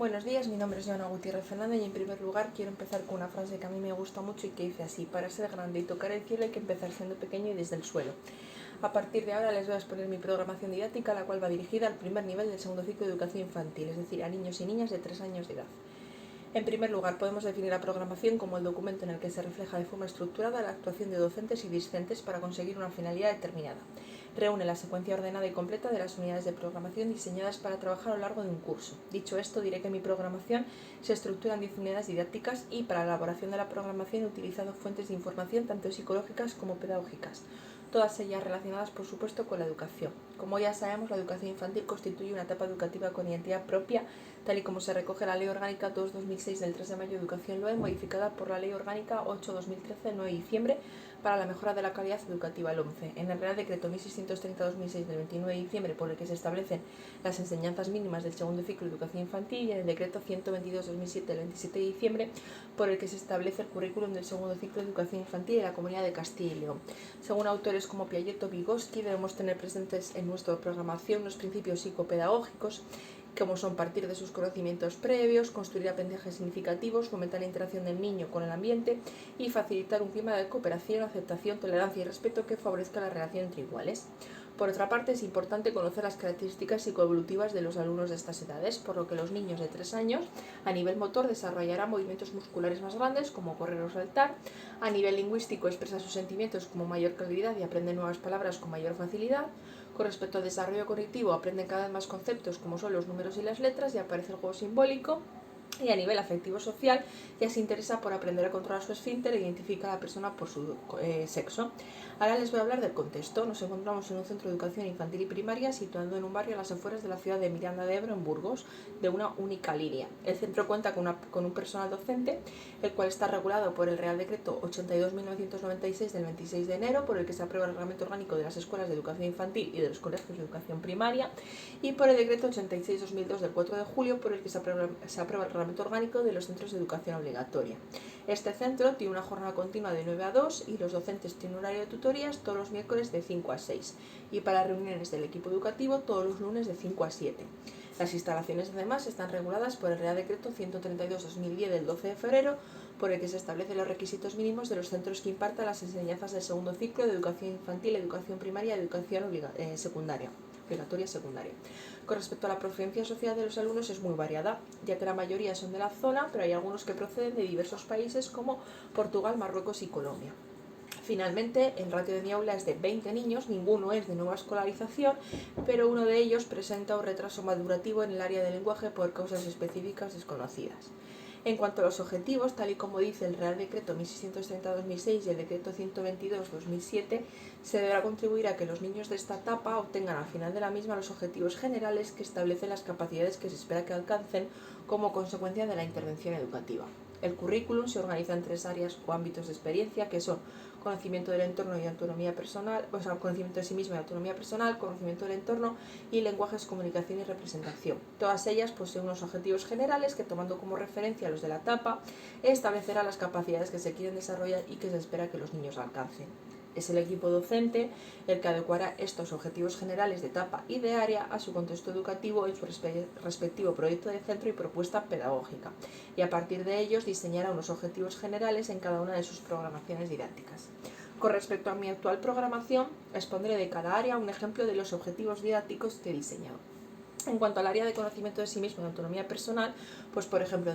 Buenos días, mi nombre es Joana Gutiérrez Fernández y en primer lugar quiero empezar con una frase que a mí me gusta mucho y que dice así: para ser grande y tocar el cielo hay que empezar siendo pequeño y desde el suelo. A partir de ahora les voy a exponer mi programación didáctica, la cual va dirigida al primer nivel del segundo ciclo de educación infantil, es decir, a niños y niñas de 3 años de edad. En primer lugar, podemos definir la programación como el documento en el que se refleja de forma estructurada la actuación de docentes y discentes para conseguir una finalidad determinada. Reúne la secuencia ordenada y completa de las unidades de programación diseñadas para trabajar a lo largo de un curso. Dicho esto, diré que mi programación se estructura en 10 unidades didácticas y para la elaboración de la programación he utilizado fuentes de información tanto psicológicas como pedagógicas, todas ellas relacionadas por supuesto con la educación. Como ya sabemos, la educación infantil constituye una etapa educativa con identidad propia, tal y como se recoge en la Ley Orgánica 2/2006 del 3 de mayo de Educación LOE, modificada por la Ley Orgánica 8/2013 del 9 de diciembre para la mejora de la calidad educativa, el 11, en el Real Decreto 1630/2006 del 29 de diciembre por el que se establecen las enseñanzas mínimas del segundo ciclo de educación infantil y en el Decreto 122/2007 del 27 de diciembre por el que se establece el currículum del segundo ciclo de educación infantil en la Comunidad de Castilla y León. Según autores como Piaget o Vygotsky, debemos tener presentes en nuestra programación los principios psicopedagógicos, como son partir de sus conocimientos previos, construir aprendizajes significativos, fomentar la interacción del niño con el ambiente y facilitar un clima de cooperación, aceptación, tolerancia y respeto que favorezca la relación entre iguales. Por otra parte, es importante conocer las características psicoevolutivas de los alumnos de estas edades, por lo que los niños de 3 años, a nivel motor, desarrollarán movimientos musculares más grandes, como correr o saltar. A nivel lingüístico, expresa sus sentimientos con mayor claridad y aprende nuevas palabras con mayor facilidad. Con respecto al desarrollo cognitivo, aprenden cada vez más conceptos como son los números y las letras y aparece el juego simbólico. Y a nivel afectivo-social, ya se interesa por aprender a controlar su esfínter e identifica a la persona por su sexo. Ahora les voy a hablar del contexto. Nos encontramos en un centro de educación infantil y primaria situado en un barrio a las afueras de la ciudad de Miranda de Ebro, en Burgos, de una única línea. El centro cuenta con un personal docente, el cual está regulado por el Real Decreto 82.996 del 26 de enero, por el que se aprueba el Reglamento Orgánico de las Escuelas de Educación Infantil y de los Colegios de Educación Primaria, y por el Decreto 86/2002 del 4 de julio, por el que se aprueba el Reglamento Orgánico de los Centros de Educación Obligatoria. Este centro tiene una jornada continua de 9 a 2 y los docentes tienen un horario de tutorías todos los miércoles de 5 a 6 y para reuniones del equipo educativo todos los lunes de 5 a 7. Las instalaciones además están reguladas por el Real Decreto 132/2010 del 12 de febrero, por el que se establecen los requisitos mínimos de los centros que impartan las enseñanzas del segundo ciclo de educación infantil, educación primaria y educación obligatoria secundaria. Con respecto a la procedencia social de los alumnos es muy variada, ya que la mayoría son de la zona, pero hay algunos que proceden de diversos países como Portugal, Marruecos y Colombia. Finalmente, el ratio de mi aula es de 20 niños, ninguno es de nueva escolarización, pero uno de ellos presenta un retraso madurativo en el área del lenguaje por causas específicas desconocidas. En cuanto a los objetivos, tal y como dice el Real Decreto 1630/2006 y el Decreto 122/2007, se deberá contribuir a que los niños de esta etapa obtengan al final de la misma los objetivos generales que establecen las capacidades que se espera que alcancen como consecuencia de la intervención educativa. El currículum se organiza en 3 áreas o ámbitos de experiencia, que son conocimiento del entorno y autonomía personal, conocimiento de sí mismo y autonomía personal, conocimiento del entorno y lenguajes, comunicación y representación. Todas ellas poseen unos objetivos generales que, tomando como referencia los de la etapa, establecerán las capacidades que se quieren desarrollar y que se espera que los niños alcancen. Es el equipo docente el que adecuará estos objetivos generales de etapa y de área a su contexto educativo en su respectivo proyecto de centro y propuesta pedagógica, y a partir de ellos diseñará unos objetivos generales en cada una de sus programaciones didácticas. Con respecto a mi actual programación, expondré de cada área un ejemplo de los objetivos didácticos que he diseñado. En cuanto al área de conocimiento de sí mismo y autonomía personal, pues por ejemplo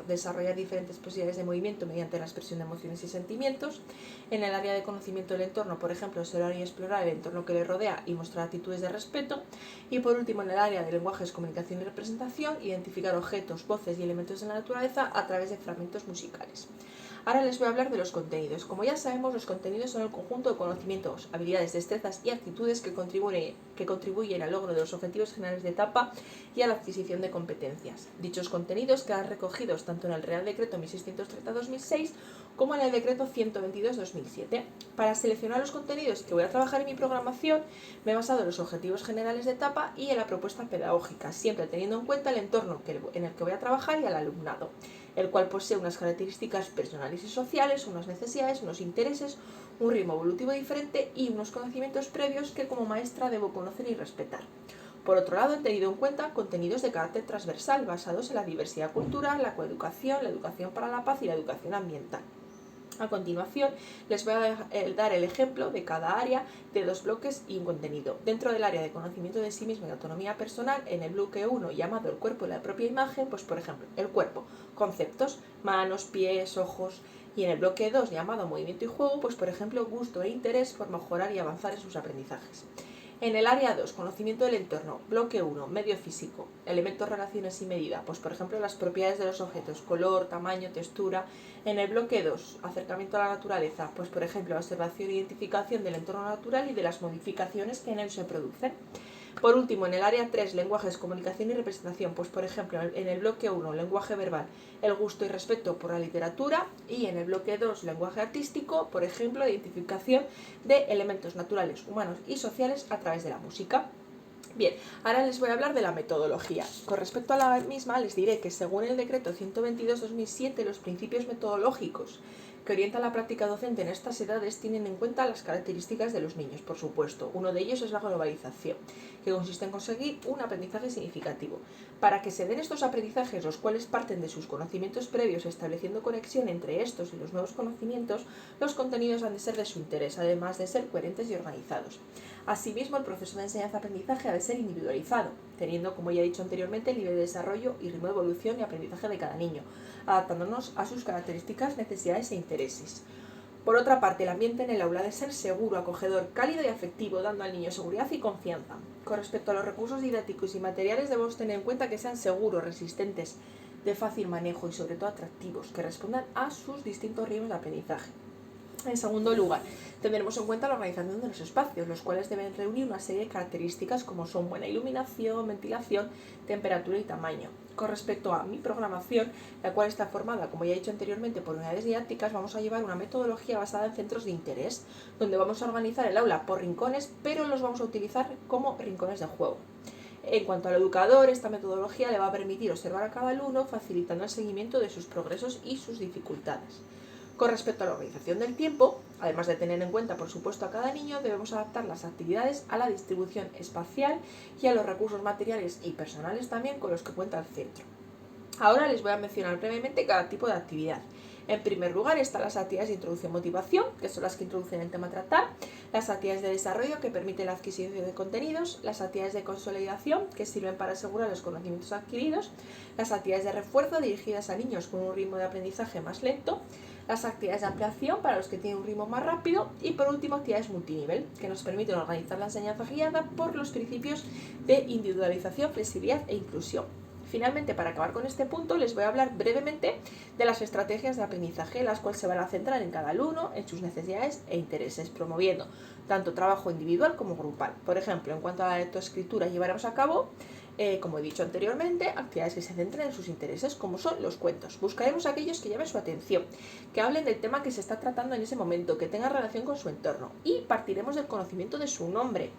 desarrollar diferentes posibilidades de movimiento mediante la expresión de emociones y sentimientos. En el área de conocimiento del entorno, por ejemplo, observar y explorar el entorno que le rodea y mostrar actitudes de respeto. Y por último, en el área de lenguajes, comunicación y representación, identificar objetos, voces y elementos de la naturaleza a través de fragmentos musicales. Ahora les voy a hablar de los contenidos. Como ya sabemos, los contenidos son el conjunto de conocimientos, habilidades, destrezas y actitudes que contribuyen al logro de los objetivos generales de etapa y a la adquisición de competencias. Dichos contenidos quedan recogidos tanto en el Real Decreto 1630/2006 como en el Decreto 122/2007. Para seleccionar los contenidos que voy a trabajar en mi programación, me he basado en los objetivos generales de etapa y en la propuesta pedagógica, siempre teniendo en cuenta el entorno en el que voy a trabajar y al alumnado, el cual posee unas características personales y sociales, unas necesidades, unos intereses, un ritmo evolutivo diferente y unos conocimientos previos que como maestra debo conocer y respetar. Por otro lado, he tenido en cuenta contenidos de carácter transversal basados en la diversidad cultural, la coeducación, la educación para la paz y la educación ambiental. A continuación, les voy a dar el ejemplo de cada área de 2 bloques y un contenido. Dentro del área de conocimiento de sí mismo y autonomía personal, en el bloque 1, llamado el cuerpo y la propia imagen, pues por ejemplo, el cuerpo, conceptos, manos, pies, ojos. Y en el bloque 2, llamado movimiento y juego, pues por ejemplo, gusto e interés por mejorar y avanzar en sus aprendizajes. En el área 2, conocimiento del entorno, bloque 1, medio físico, elementos, relaciones y medida, pues por ejemplo las propiedades de los objetos, color, tamaño, textura. En el bloque 2, acercamiento a la naturaleza, pues por ejemplo observación e identificación del entorno natural y de las modificaciones que en él se producen. Por último, en el área 3, lenguajes, comunicación y representación, pues por ejemplo en el bloque 1, lenguaje verbal, el gusto y respeto por la literatura, y en el bloque 2, lenguaje artístico, por ejemplo, identificación de elementos naturales, humanos y sociales a través de la música. Bien, ahora les voy a hablar de la metodología. Con respecto a la misma, les diré que según el decreto 122/2007, los principios metodológicos que orientan la práctica docente en estas edades tienen en cuenta las características de los niños, por supuesto. Uno de ellos es la globalización, que consiste en conseguir un aprendizaje significativo. Para que se den estos aprendizajes, los cuales parten de sus conocimientos previos, estableciendo conexión entre estos y los nuevos conocimientos, los contenidos han de ser de su interés, además de ser coherentes y organizados. Asimismo, el proceso de enseñanza-aprendizaje ha de ser individualizado, teniendo, como ya he dicho anteriormente, el nivel de desarrollo y ritmo de evolución y aprendizaje de cada niño, adaptándonos a sus características, necesidades e intereses. Por otra parte, el ambiente en el aula ha de ser seguro, acogedor, cálido y afectivo, dando al niño seguridad y confianza. Con respecto a los recursos didácticos y materiales, debemos tener en cuenta que sean seguros, resistentes, de fácil manejo y sobre todo atractivos, que respondan a sus distintos ritmos de aprendizaje. En segundo lugar, tendremos en cuenta la organización de los espacios, los cuales deben reunir una serie de características como son buena iluminación, ventilación, temperatura y tamaño. Con respecto a mi programación, la cual está formada, como ya he dicho anteriormente, por unidades didácticas, vamos a llevar una metodología basada en centros de interés, donde vamos a organizar el aula por rincones, pero los vamos a utilizar como rincones de juego. En cuanto al educador, esta metodología le va a permitir observar a cada alumno, facilitando el seguimiento de sus progresos y sus dificultades. Con respecto a la organización del tiempo, además de tener en cuenta, por supuesto, a cada niño, debemos adaptar las actividades a la distribución espacial y a los recursos materiales y personales también con los que cuenta el centro. Ahora les voy a mencionar brevemente cada tipo de actividad. En primer lugar están las actividades de introducción-motivación, que son las que introducen el tema a tratar, las actividades de desarrollo, que permiten la adquisición de contenidos, las actividades de consolidación, que sirven para asegurar los conocimientos adquiridos, las actividades de refuerzo, dirigidas a niños con un ritmo de aprendizaje más lento, las actividades de ampliación para los que tienen un ritmo más rápido y por último actividades multinivel que nos permiten organizar la enseñanza guiada por los principios de individualización, flexibilidad e inclusión. Finalmente, para acabar con este punto, les voy a hablar brevemente de las estrategias de aprendizaje, las cuales se van a centrar en cada alumno, en sus necesidades e intereses, promoviendo tanto trabajo individual como grupal. Por ejemplo, en cuanto a la lectoescritura, llevaremos a cabo, como he dicho anteriormente, actividades que se centren en sus intereses, como son los cuentos. Buscaremos aquellos que llamen su atención, que hablen del tema que se está tratando en ese momento, que tengan relación con su entorno, y partiremos del conocimiento de su nombre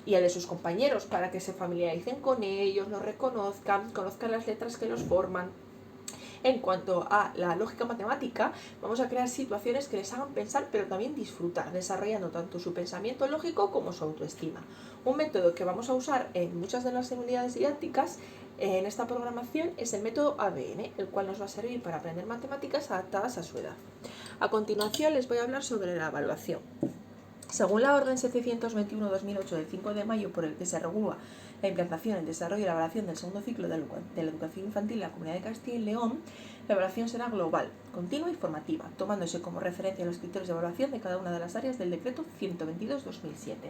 y el de sus compañeros para que se familiaricen con ellos, los reconozcan, conozcan las letras que los forman. En cuanto a la lógica matemática, vamos a crear situaciones que les hagan pensar pero también disfrutar, desarrollando tanto su pensamiento lógico como su autoestima. Un método que vamos a usar en muchas de las unidades didácticas en esta programación es el método ABN, el cual nos va a servir para aprender matemáticas adaptadas a su edad. A continuación les voy a hablar sobre la evaluación. Según la Orden 721/2008 del 5 de mayo, por el que se regula la implantación, el desarrollo y la evaluación del segundo ciclo de la educación infantil en la Comunidad de Castilla y León, la evaluación será global, continua y formativa, tomándose como referencia los criterios de evaluación de cada una de las áreas del Decreto 122/2007.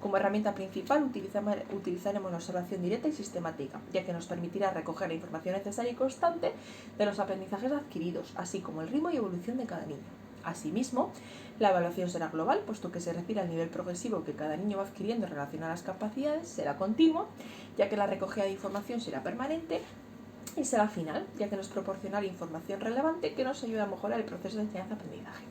Como herramienta principal utilizaremos la observación directa y sistemática, ya que nos permitirá recoger la información necesaria y constante de los aprendizajes adquiridos, así como el ritmo y evolución de cada niño. Asimismo, la evaluación será global, puesto que se refiere al nivel progresivo que cada niño va adquiriendo en relación a las capacidades, será continua, ya que la recogida de información será permanente, y será final, ya que nos proporcionará información relevante que nos ayuda a mejorar el proceso de enseñanza-aprendizaje.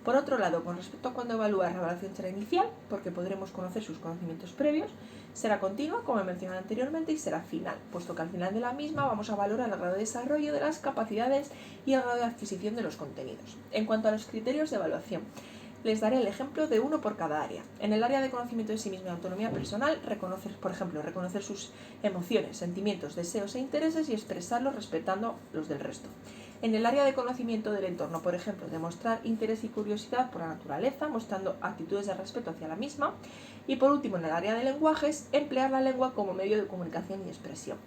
Por otro lado, con respecto a cuándo evaluar, la evaluación será inicial, porque podremos conocer sus conocimientos previos, será continua, como he mencionado anteriormente, y será final, puesto que al final de la misma vamos a valorar el grado de desarrollo de las capacidades y el grado de adquisición de los contenidos. En cuanto a los criterios de evaluación, Les daré el ejemplo de uno por cada área. En el área de conocimiento de sí mismo y autonomía personal, reconocer sus emociones, sentimientos, deseos e intereses y expresarlos respetando los del resto. En el área de conocimiento del entorno, por ejemplo, demostrar interés y curiosidad por la naturaleza, mostrando actitudes de respeto hacia la misma. Y por último, en el área de lenguajes, emplear la lengua como medio de comunicación y expresión.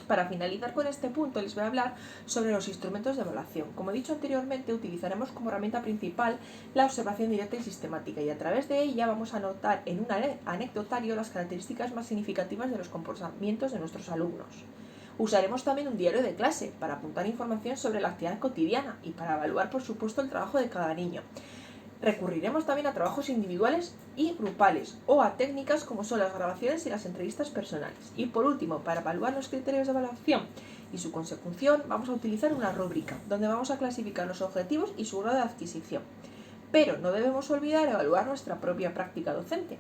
Para finalizar con este punto, les voy a hablar sobre los instrumentos de evaluación. Como he dicho anteriormente, utilizaremos como herramienta principal la observación directa y sistemática, y a través de ella vamos a anotar en un anecdotario las características más significativas de los comportamientos de nuestros alumnos. Usaremos también un diario de clase para apuntar información sobre la actividad cotidiana y para evaluar, por supuesto, el trabajo de cada niño. Recurriremos también a trabajos individuales y grupales o a técnicas como son las grabaciones y las entrevistas personales. Y por último, para evaluar los criterios de evaluación y su consecución, vamos a utilizar una rúbrica donde vamos a clasificar los objetivos y su grado de adquisición. Pero no debemos olvidar evaluar nuestra propia práctica docente,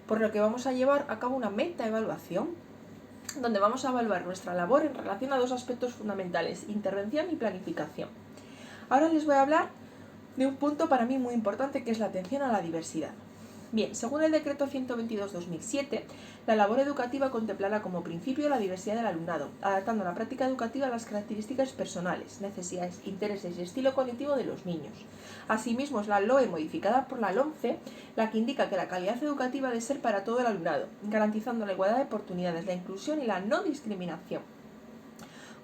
por lo que vamos a llevar a cabo una metaevaluación donde vamos a evaluar nuestra labor en relación a dos aspectos fundamentales: intervención y planificación. Ahora les voy a hablar de un punto para mí muy importante, que es la atención a la diversidad. Bien, según el decreto 122/2007, la labor educativa contemplará como principio la diversidad del alumnado, adaptando la práctica educativa a las características personales, necesidades, intereses y estilo cognitivo de los niños. Asimismo, es la LOE modificada por la LOMCE la que indica que la calidad educativa debe ser para todo el alumnado, garantizando la igualdad de oportunidades, la inclusión y la no discriminación.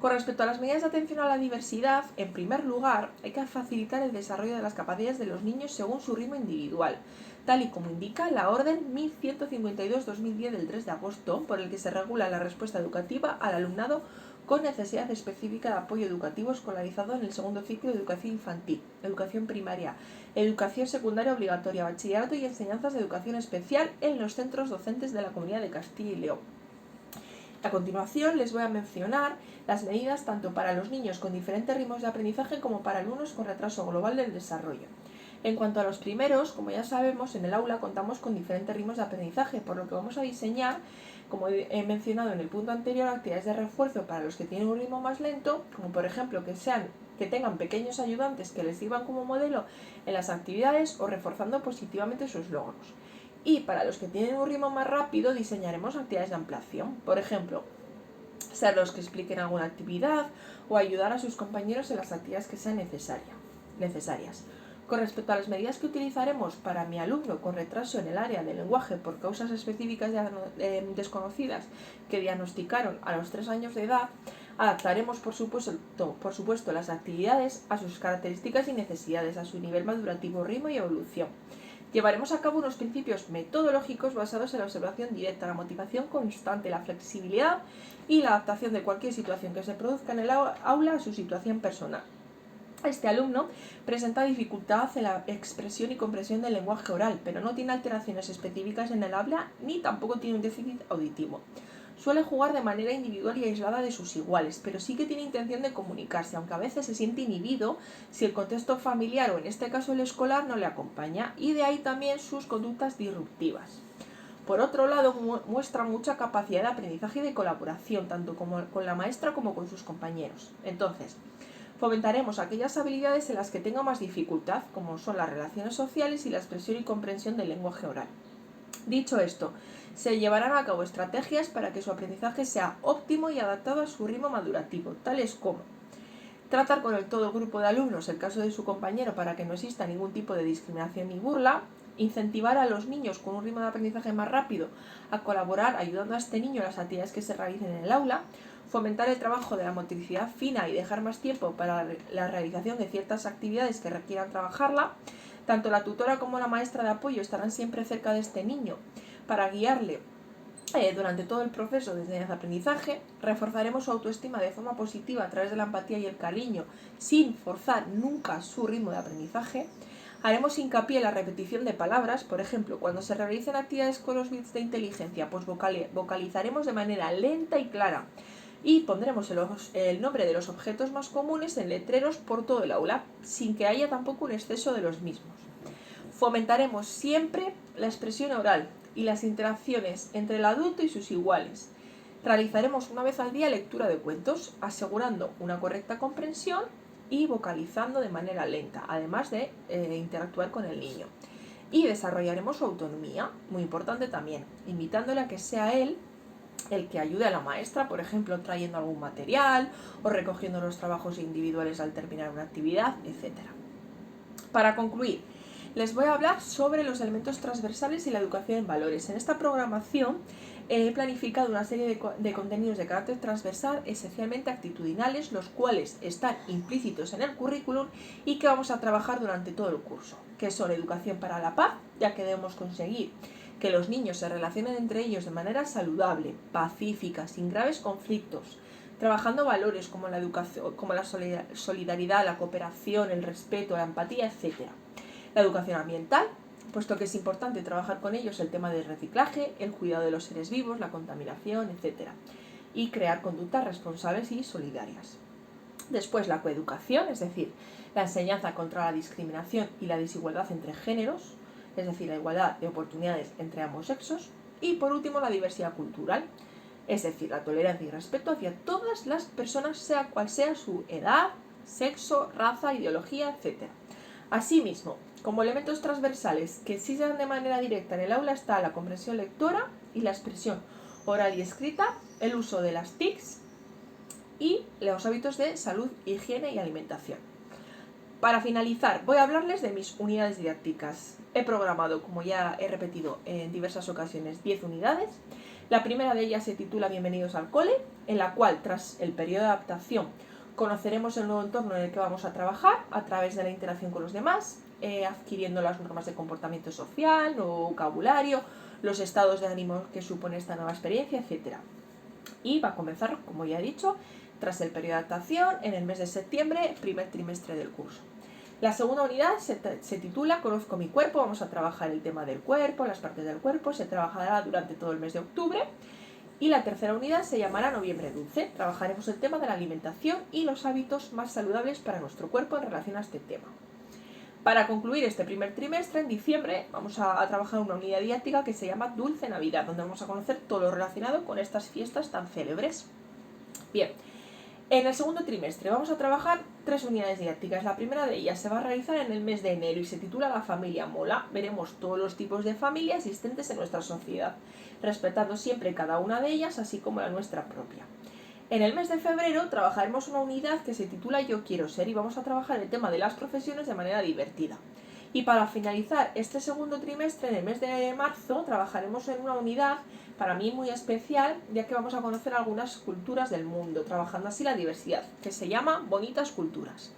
Con respecto a las medidas de atención a la diversidad, en primer lugar, hay que facilitar el desarrollo de las capacidades de los niños según su ritmo individual, tal y como indica la Orden 1152/2010 del 3 de agosto, por el que se regula la respuesta educativa al alumnado con necesidad específica de apoyo educativo escolarizado en el segundo ciclo de educación infantil, educación primaria, educación secundaria obligatoria, bachillerato y enseñanzas de educación especial en los centros docentes de la Comunidad de Castilla y León. A continuación les voy a mencionar las medidas tanto para los niños con diferentes ritmos de aprendizaje como para alumnos con retraso global del desarrollo. En cuanto a los primeros, como ya sabemos, en el aula contamos con diferentes ritmos de aprendizaje, por lo que vamos a diseñar, como he mencionado en el punto anterior, actividades de refuerzo para los que tienen un ritmo más lento, como por ejemplo que tengan pequeños ayudantes que les sirvan como modelo en las actividades o reforzando positivamente sus logros. Y para los que tienen un ritmo más rápido, diseñaremos actividades de ampliación. Por ejemplo, ser los que expliquen alguna actividad o ayudar a sus compañeros en las actividades que sean necesarias. Con respecto a las medidas que utilizaremos para mi alumno con retraso en el área del lenguaje por causas específicas desconocidas que diagnosticaron a los 3 años de edad, adaptaremos por supuesto las actividades a sus características y necesidades, a su nivel madurativo, ritmo y evolución. Llevaremos a cabo unos principios metodológicos basados en la observación directa, la motivación constante, la flexibilidad y la adaptación de cualquier situación que se produzca en el aula a su situación personal. Este alumno presenta dificultad en la expresión y comprensión del lenguaje oral, pero no tiene alteraciones específicas en el habla ni tampoco tiene un déficit auditivo. Suele jugar de manera individual y aislada de sus iguales, pero sí que tiene intención de comunicarse, aunque a veces se siente inhibido si el contexto familiar o en este caso el escolar no le acompaña, y de ahí también sus conductas disruptivas. Por otro lado, muestra mucha capacidad de aprendizaje y de colaboración, tanto con la maestra como con sus compañeros. Entonces, fomentaremos aquellas habilidades en las que tenga más dificultad, como son las relaciones sociales y la expresión y comprensión del lenguaje oral. Dicho esto, se llevarán a cabo estrategias para que su aprendizaje sea óptimo y adaptado a su ritmo madurativo, tales como tratar con todo el grupo de alumnos el caso de su compañero para que no exista ningún tipo de discriminación ni burla, incentivar a los niños con un ritmo de aprendizaje más rápido a colaborar ayudando a este niño en las actividades que se realicen en el aula, fomentar el trabajo de la motricidad fina y dejar más tiempo para la realización de ciertas actividades que requieran trabajarla. Tanto la tutora como la maestra de apoyo estarán siempre cerca de este niño para guiarle durante todo el proceso de enseñanza-aprendizaje. Reforzaremos su autoestima de forma positiva a través de la empatía y el cariño, sin forzar nunca su ritmo de aprendizaje. Haremos hincapié en la repetición de palabras, por ejemplo, cuando se realicen actividades con los bits de inteligencia, pues vocalizaremos de manera lenta y clara y pondremos el nombre de los objetos más comunes en letreros por todo el aula, sin que haya tampoco un exceso de los mismos. Fomentaremos siempre la expresión oral y las interacciones entre el adulto y sus iguales. Realizaremos una vez al día lectura de cuentos, asegurando una correcta comprensión y vocalizando de manera lenta, además de interactuar con el niño. y desarrollaremos su autonomía, muy importante también, invitándole a que sea él el que ayude a la maestra, por ejemplo, trayendo algún material o recogiendo los trabajos individuales al terminar una actividad, etc. Para concluir, les voy a hablar sobre los elementos transversales y la educación en valores. En esta programación he planificado una serie de contenidos de carácter transversal, esencialmente actitudinales, los cuales están implícitos en el currículum y que vamos a trabajar durante todo el curso, que son educación para la paz, ya que debemos conseguir que los niños se relacionen entre ellos de manera saludable, pacífica, sin graves conflictos, trabajando valores como la educación, como la solidaridad, la cooperación, el respeto, la empatía, etc. La educación ambiental, puesto que es importante trabajar con ellos el tema del reciclaje, el cuidado de los seres vivos, la contaminación, etc. Y crear conductas responsables y solidarias. Después la coeducación, es decir, la enseñanza contra la discriminación y la desigualdad entre géneros, es decir, la igualdad de oportunidades entre ambos sexos. Y por último la diversidad cultural, es decir, la tolerancia y respeto hacia todas las personas, sea cual sea su edad, sexo, raza, ideología, etc. Asimismo, como elementos transversales que sí se dan de manera directa en el aula está la comprensión lectora y la expresión oral y escrita, el uso de las TICs y los hábitos de salud, higiene y alimentación. Para finalizar, voy a hablarles de mis unidades didácticas. He programado, como ya he repetido en diversas ocasiones, 10 unidades. La primera de ellas se titula Bienvenidos al cole, en la cual, tras el periodo de adaptación, conoceremos el nuevo entorno en el que vamos a trabajar a través de la interacción con los demás, adquiriendo las normas de comportamiento social, nuevo vocabulario, los estados de ánimo que supone esta nueva experiencia, etc. Y va a comenzar, como ya he dicho, tras el periodo de adaptación, en el mes de septiembre, primer trimestre del curso. La segunda unidad se titula Conozco mi cuerpo, vamos a trabajar el tema del cuerpo, las partes del cuerpo, se trabajará durante todo el mes de octubre. Y la tercera unidad se llamará Noviembre Dulce, trabajaremos el tema de la alimentación y los hábitos más saludables para nuestro cuerpo en relación a este tema. Para concluir este primer trimestre, en diciembre, vamos a trabajar una unidad didáctica que se llama Dulce Navidad, donde vamos a conocer todo lo relacionado con estas fiestas tan célebres. Bien. En el segundo trimestre vamos a trabajar 3 unidades didácticas. La primera de ellas se va a realizar en el mes de enero y se titula La familia mola. Veremos todos los tipos de familia existentes en nuestra sociedad, respetando siempre cada una de ellas, así como la nuestra propia. En el mes de febrero trabajaremos una unidad que se titula Yo quiero ser y vamos a trabajar el tema de las profesiones de manera divertida. Y para finalizar este segundo trimestre, en el mes de marzo, trabajaremos en una unidad para mí muy especial, ya que vamos a conocer algunas culturas del mundo, trabajando así la diversidad, que se llama Bonitas Culturas.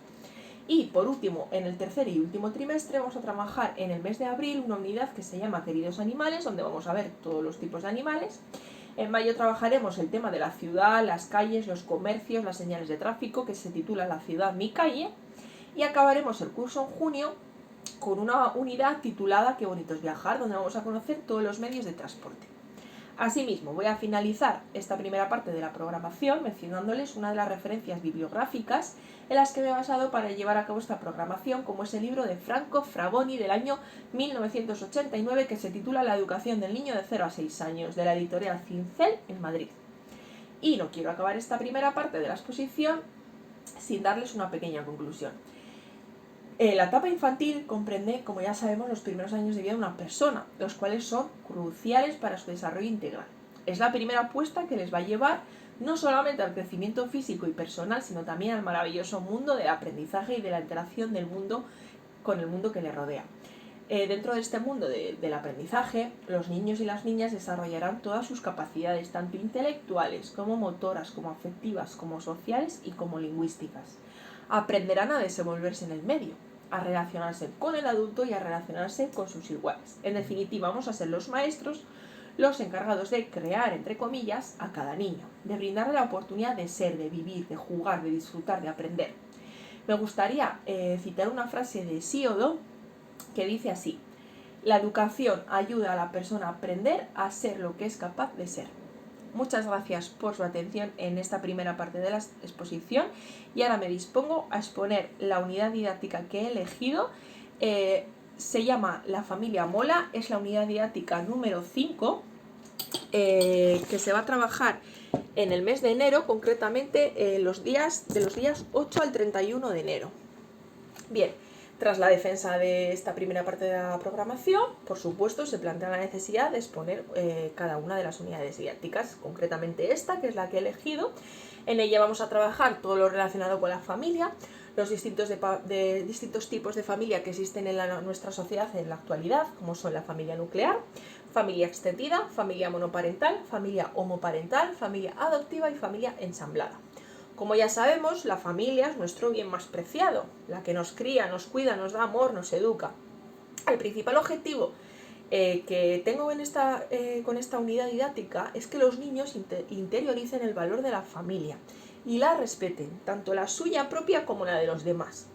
Y por último, en el tercer y último trimestre vamos a trabajar en el mes de abril una unidad que se llama Queridos Animales, donde vamos a ver todos los tipos de animales. En mayo trabajaremos el tema de la ciudad, las calles, los comercios, las señales de tráfico, que se titula La ciudad, mi calle. Y acabaremos el curso en junio con una unidad titulada Qué bonito es viajar, donde vamos a conocer todos los medios de transporte. Asimismo, voy a finalizar esta primera parte de la programación mencionándoles una de las referencias bibliográficas en las que me he basado para llevar a cabo esta programación, como es el libro de Franco Fraboni del año 1989 que se titula La educación del niño de 0 a 6 años, de la editorial Cincel en Madrid. Y no quiero acabar esta primera parte de la exposición sin darles una pequeña conclusión. La etapa infantil comprende, como ya sabemos, los primeros años de vida de una persona, los cuales son cruciales para su desarrollo integral. Es la primera apuesta que les va a llevar no solamente al crecimiento físico y personal, sino también al maravilloso mundo del aprendizaje y de la interacción del mundo con el mundo que le rodea. Dentro de este mundo del aprendizaje, los niños y las niñas desarrollarán todas sus capacidades, tanto intelectuales como motoras, como afectivas, como sociales y como lingüísticas. Aprenderán a desenvolverse en el medio, a relacionarse con el adulto y a relacionarse con sus iguales. En definitiva, vamos a ser los maestros los encargados de crear, entre comillas, a cada niño, de brindarle la oportunidad de ser, de vivir, de jugar, de disfrutar, de aprender. Me gustaría citar una frase de Siodo que dice así: la educación ayuda a la persona a aprender a ser lo que es capaz de ser. Muchas gracias por su atención en esta primera parte de la exposición y ahora me dispongo a exponer la unidad didáctica que he elegido. Se llama La familia mola, es la unidad didáctica número 5 que se va a trabajar en el mes de enero, concretamente de los días 8 al 31 de enero. Bien, Tras la defensa de esta primera parte de la programación, por supuesto, se plantea la necesidad de exponer cada una de las unidades didácticas, concretamente esta, que es la que he elegido. En ella vamos a trabajar todo lo relacionado con la familia, los distintos tipos de familia que existen en nuestra sociedad en la actualidad, como son la familia nuclear, familia extendida, familia monoparental, familia homoparental, familia adoptiva y familia ensamblada. Como ya sabemos, la familia es nuestro bien más preciado, la que nos cría, nos cuida, nos da amor, nos educa. El principal objetivo que tengo con esta unidad didáctica es que los niños interioricen el valor de la familia y la respeten, tanto la suya propia como la de los demás.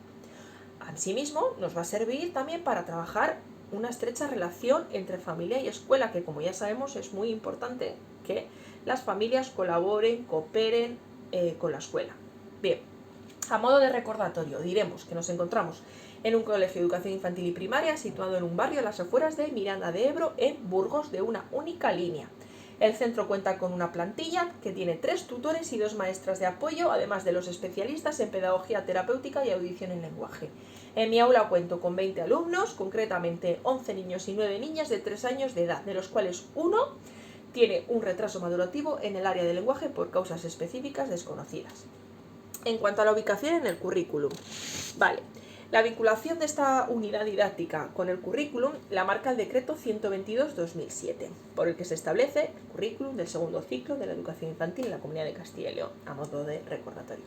Asimismo, nos va a servir también para trabajar una estrecha relación entre familia y escuela, que como ya sabemos es muy importante que las familias colaboren, cooperen con la escuela. Bien, a modo de recordatorio, diremos que nos encontramos en un colegio de educación infantil y primaria situado en un barrio a las afueras de Miranda de Ebro, en Burgos, de una única línea. El centro cuenta con una plantilla que tiene 3 tutores y 2 maestras de apoyo, además de los especialistas en pedagogía terapéutica y audición en lenguaje. En mi aula cuento con 20 alumnos, concretamente 11 niños y 9 niñas de 3 años de edad, de los cuales uno tiene un retraso madurativo en el área del lenguaje por causas específicas desconocidas. En cuanto a la ubicación en el currículum, vale, la vinculación de esta unidad didáctica con el currículum la marca el decreto 122/2007, por el que se establece el currículum del segundo ciclo de la educación infantil en la Comunidad de Castilla y León, a modo de recordatorio.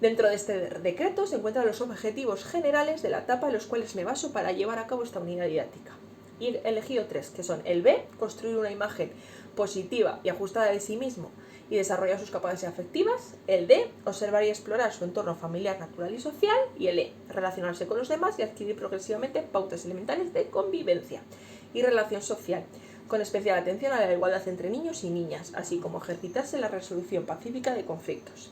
Dentro de este decreto se encuentran los objetivos generales de la etapa en los cuales me baso para llevar a cabo esta unidad didáctica. Y he elegido 3, que son el B, construir una imagen positiva y ajustada de sí mismo y desarrollar sus capacidades afectivas; el D, observar y explorar su entorno familiar, natural y social; y el E, relacionarse con los demás y adquirir progresivamente pautas elementales de convivencia y relación social, con especial atención a la igualdad entre niños y niñas, así como ejercitarse en la resolución pacífica de conflictos.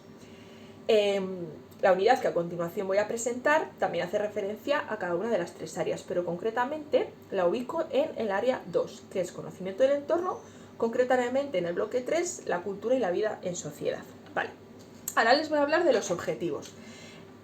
La unidad que a continuación voy a presentar también hace referencia a cada una de las 3 áreas, pero concretamente la ubico en el área 2, que es conocimiento del entorno, concretamente en el bloque 3, la cultura y la vida en sociedad. Vale. Ahora les voy a hablar de los objetivos.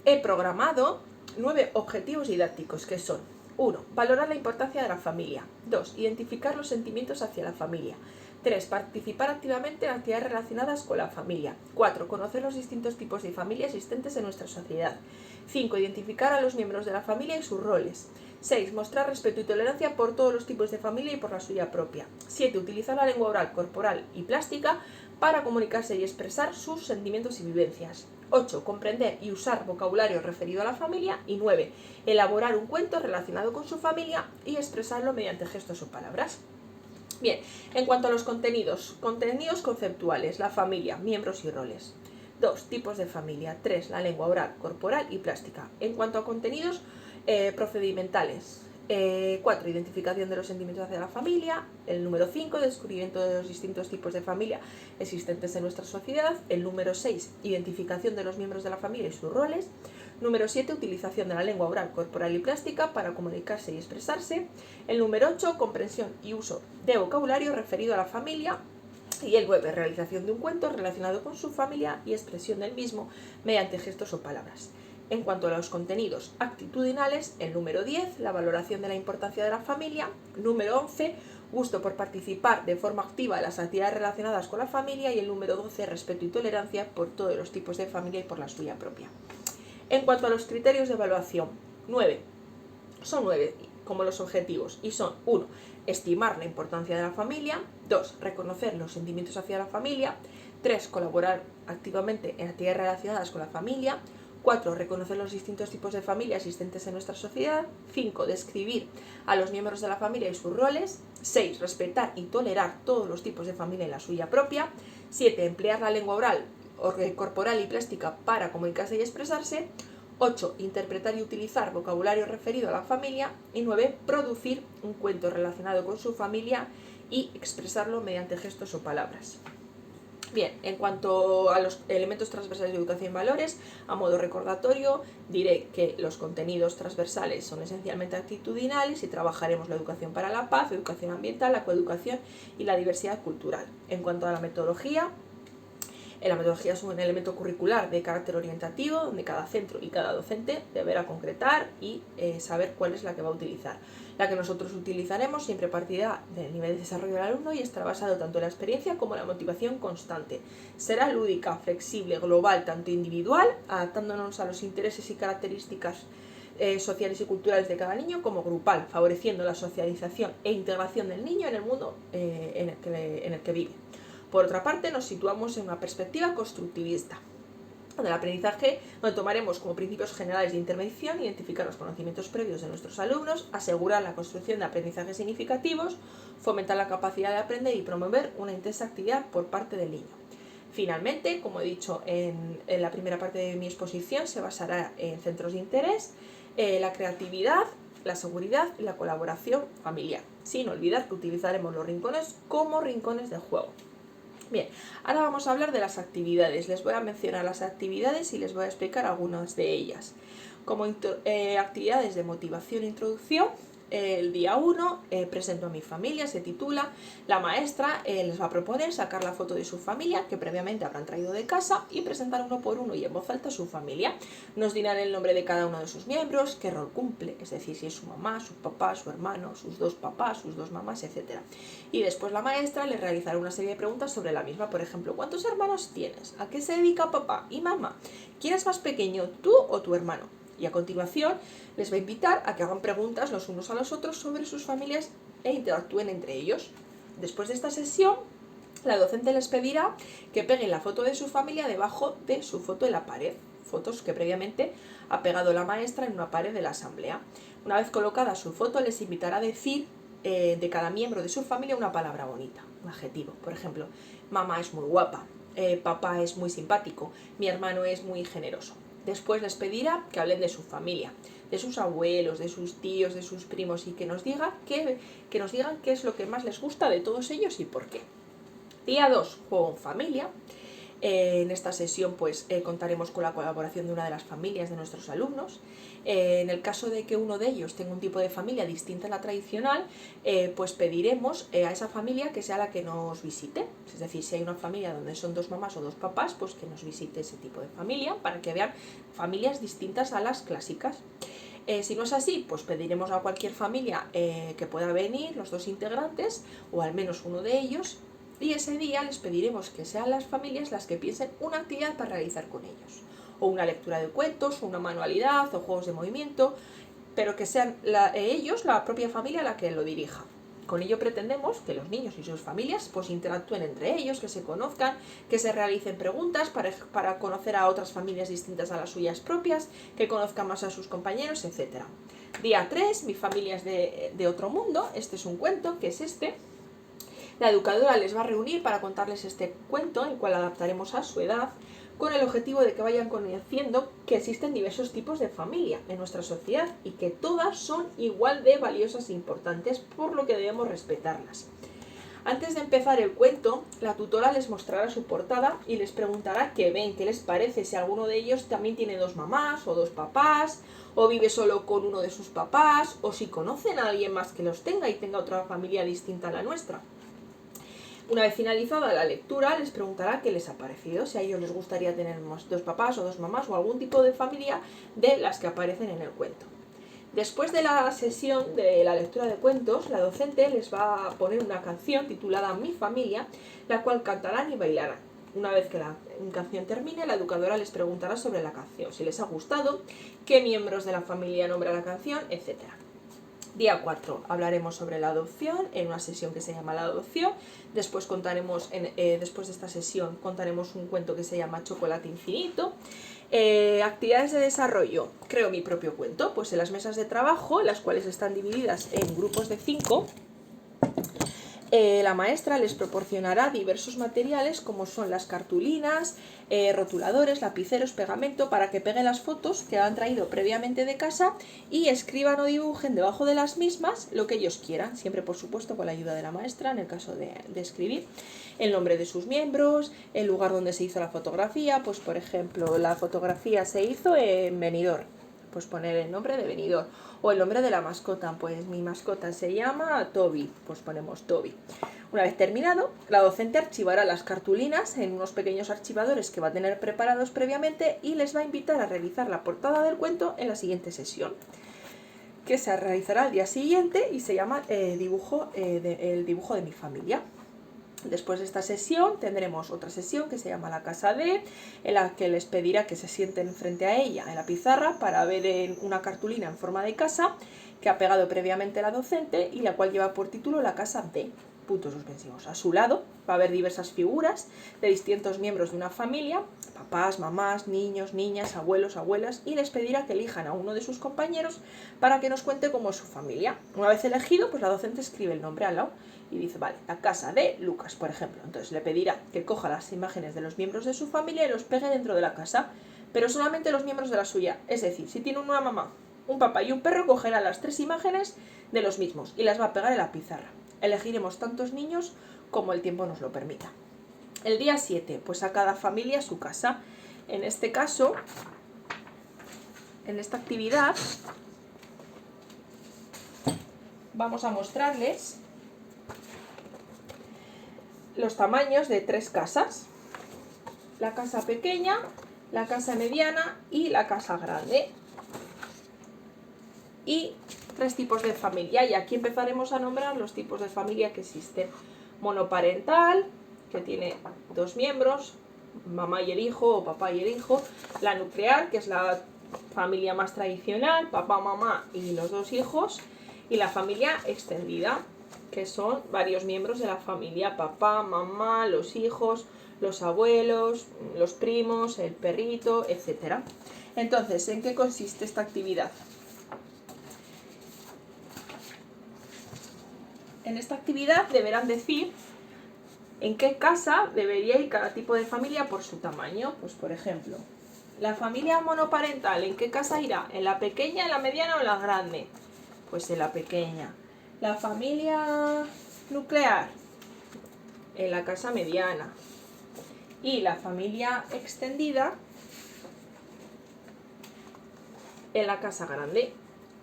He programado 9 objetivos didácticos, que son: 1. Valorar la importancia de la familia. 2. Identificar los sentimientos hacia la familia. 3. Participar activamente en actividades relacionadas con la familia. 4. Conocer los distintos tipos de familia existentes en nuestra sociedad. 5. Identificar a los miembros de la familia y sus roles. 6. Mostrar respeto y tolerancia por todos los tipos de familia y por la suya propia. 7. Utilizar la lengua oral, corporal y plástica para comunicarse y expresar sus sentimientos y vivencias. 8. Comprender y usar vocabulario referido a la familia. Y 9. Elaborar un cuento relacionado con su familia y expresarlo mediante gestos o palabras. Bien, en cuanto a los contenidos conceptuales: la familia, miembros y roles. 2. Tipos de familia. 3. La lengua oral, corporal y plástica. En cuanto a contenidos procedimentales: 4. Identificación de los sentimientos hacia la familia. El número 5. Descubrimiento de los distintos tipos de familia existentes en nuestra sociedad. El número 6. Identificación de los miembros de la familia y sus roles. Número 7. Utilización de la lengua oral, corporal y plástica para comunicarse y expresarse. El número 8. Comprensión y uso de vocabulario referido a la familia. Y el 9. Realización de un cuento relacionado con su familia y expresión del mismo mediante gestos o palabras. En cuanto a los contenidos actitudinales: el número 10. La valoración de la importancia de la familia. Número 11. Gusto por participar de forma activa en las actividades relacionadas con la familia. Y el número 12. Respeto y tolerancia por todos los tipos de familia y por la suya propia. En cuanto a los criterios de evaluación: 9. Son 9 como los objetivos y son: 1. Estimar la importancia de la familia. 2. Reconocer los sentimientos hacia la familia. 3. Colaborar activamente en actividades relacionadas con la familia. 4. Reconocer los distintos tipos de familia existentes en nuestra sociedad. 5. Describir a los miembros de la familia y sus roles. 6. Respetar y tolerar todos los tipos de familia y la suya propia. 7. Emplear la lengua oral, corporal y plástica para comunicarse y expresarse. 8. Interpretar y utilizar vocabulario referido a la familia. Y 9. Producir un cuento relacionado con su familia y expresarlo mediante gestos o palabras. Bien, en cuanto a los elementos transversales de educación y valores, a modo recordatorio, diré que los contenidos transversales son esencialmente actitudinales y trabajaremos la educación para la paz, educación ambiental, la coeducación y la diversidad cultural. En cuanto a la metodología, La metodología es un elemento curricular de carácter orientativo, donde cada centro y cada docente deberá concretar y saber cuál es la que va a utilizar. La que nosotros utilizaremos siempre partirá del nivel de desarrollo del alumno y estará basado tanto en la experiencia como en la motivación constante. Será lúdica, flexible, global, tanto individual, adaptándonos a los intereses y características sociales y culturales de cada niño, como grupal, favoreciendo la socialización e integración del niño en el mundo en el que vive. Por otra parte, nos situamos en una perspectiva constructivista del aprendizaje, donde tomaremos como principios generales de intervención identificar los conocimientos previos de nuestros alumnos, asegurar la construcción de aprendizajes significativos, fomentar la capacidad de aprender y promover una intensa actividad por parte del niño. Finalmente, como he dicho en la primera parte de mi exposición, se basará en centros de interés, la creatividad, la seguridad y la colaboración familiar, sin olvidar que utilizaremos los rincones como rincones de juego. Bien, ahora vamos a hablar de las actividades. Les voy a mencionar las actividades y les voy a explicar algunas de ellas. Como actividades de motivación e introducción, el día 1 presento a mi familia, se titula. La maestra les va a proponer sacar la foto de su familia que previamente habrán traído de casa y presentar uno por uno y en voz alta a su familia. Nos dirán el nombre de cada uno de sus miembros, qué rol cumple, es decir, si es su mamá, su papá, su hermano, sus dos papás, sus dos mamás, etc. Y después la maestra les realizará una serie de preguntas sobre la misma, por ejemplo, ¿cuántos hermanos tienes? ¿A qué se dedica papá y mamá? ¿Quién es más pequeño, tú o tu hermano? Y a continuación les va a invitar a que hagan preguntas los unos a los otros sobre sus familias e interactúen entre ellos. Después de esta sesión, la docente les pedirá que peguen la foto de su familia debajo de su foto en la pared, fotos que previamente ha pegado la maestra en una pared de la asamblea. Una vez colocada su foto, les invitará a decir de cada miembro de su familia una palabra bonita, un adjetivo. Por ejemplo, mamá es muy guapa, papá es muy simpático, mi hermano es muy generoso. Después les pedirá que hablen de su familia, de sus abuelos, de sus tíos, de sus primos y que nos digan qué es lo que más les gusta de todos ellos y por qué. Día 2, juego en familia. En esta sesión contaremos con la colaboración de una de las familias de nuestros alumnos. En el caso de que uno de ellos tenga un tipo de familia distinta a la tradicional, pues pediremos a esa familia que sea la que nos visite. Es decir, si hay una familia donde son dos mamás o dos papás, pues que nos visite ese tipo de familia para que vean familias distintas a las clásicas. Si no es así, pues pediremos a cualquier familia que pueda venir, los dos integrantes o al menos uno de ellos, y ese día les pediremos que sean las familias las que piensen una actividad para realizar con ellos, o una lectura de cuentos, o una manualidad, o juegos de movimiento, pero que sean ellos, la propia familia, la que lo dirija. Con ello pretendemos que los niños y sus familias pues interactúen entre ellos, que se conozcan, que se realicen preguntas para conocer a otras familias distintas a las suyas propias, que conozcan más a sus compañeros, etc. Día 3, mi familia es de otro mundo. Este es un cuento, que es este. La educadora les va a reunir para contarles este cuento, el cual adaptaremos a su edad, con el objetivo de que vayan conociendo que existen diversos tipos de familia en nuestra sociedad y que todas son igual de valiosas e importantes, por lo que debemos respetarlas. Antes de empezar el cuento, la tutora les mostrará su portada y les preguntará qué ven, qué les parece, si alguno de ellos también tiene dos mamás o dos papás, o vive solo con uno de sus papás, o si conocen a alguien más que los tenga y tenga otra familia distinta a la nuestra. Una vez finalizada la lectura, les preguntará qué les ha parecido, si a ellos les gustaría tener dos papás o dos mamás o algún tipo de familia de las que aparecen en el cuento. Después de la sesión de la lectura de cuentos, la docente les va a poner una canción titulada Mi familia, la cual cantarán y bailarán. Una vez que la canción termine, la educadora les preguntará sobre la canción, si les ha gustado, qué miembros de la familia nombra la canción, etc. Día 4, hablaremos sobre la adopción en una sesión que se llama La adopción. Después después de esta sesión contaremos un cuento que se llama Chocolate infinito. Actividades de desarrollo. Creo mi propio cuento, pues en las mesas de trabajo, las cuales están divididas en grupos de 5, la maestra les proporcionará diversos materiales como son las cartulinas, rotuladores, lapiceros, pegamento, para que peguen las fotos que han traído previamente de casa y escriban o dibujen debajo de las mismas lo que ellos quieran, siempre por supuesto con la ayuda de la maestra en el caso de escribir el nombre de sus miembros, el lugar donde se hizo la fotografía, pues por ejemplo la fotografía se hizo en Benidorm, pues poner el nombre de Benidorm. O el nombre de la mascota, pues mi mascota se llama Toby, pues ponemos Toby. Una vez terminado, la docente archivará las cartulinas en unos pequeños archivadores que va a tener preparados previamente y les va a invitar a realizar la portada del cuento en la siguiente sesión, que se realizará al día siguiente y se llama el dibujo de mi familia. Después de esta sesión tendremos otra sesión que se llama la casa D, en la que les pedirá que se sienten frente a ella en la pizarra para ver en una cartulina en forma de casa que ha pegado previamente la docente y la cual lleva por título la casa D. Puntos suspensivos. A su lado va a haber diversas figuras de distintos miembros de una familia, papás, mamás, niños, niñas, abuelos, abuelas, y les pedirá que elijan a uno de sus compañeros para que nos cuente cómo es su familia. Una vez elegido, pues la docente escribe el nombre al lado y dice, vale, la casa de Lucas, por ejemplo. Entonces le pedirá que coja las imágenes de los miembros de su familia y los pegue dentro de la casa, pero solamente los miembros de la suya. Es decir, si tiene una mamá, un papá y un perro, cogerá las 3 imágenes de los mismos y las va a pegar en la pizarra. Elegiremos tantos niños como el tiempo nos lo permita. El día 7, pues a cada familia su casa. En este caso, en esta actividad, vamos a mostrarles los tamaños de 3 casas. La casa pequeña, la casa mediana y la casa grande. Y 3 tipos de familia, y aquí empezaremos a nombrar los tipos de familia que existen. Monoparental, que tiene 2 miembros, mamá y el hijo o papá y el hijo. La nuclear, que es la familia más tradicional, papá, mamá y los 2 hijos. Y la familia extendida, que son varios miembros de la familia, papá, mamá, los hijos, los abuelos, los primos, el perrito, etc. Entonces, ¿en qué consiste esta actividad? En esta actividad deberán decir en qué casa debería ir cada tipo de familia por su tamaño. Pues por ejemplo, la familia monoparental, ¿en qué casa irá? ¿En la pequeña, en la mediana o en la grande? Pues en la pequeña. La familia nuclear, en la casa mediana. Y la familia extendida, en la casa grande.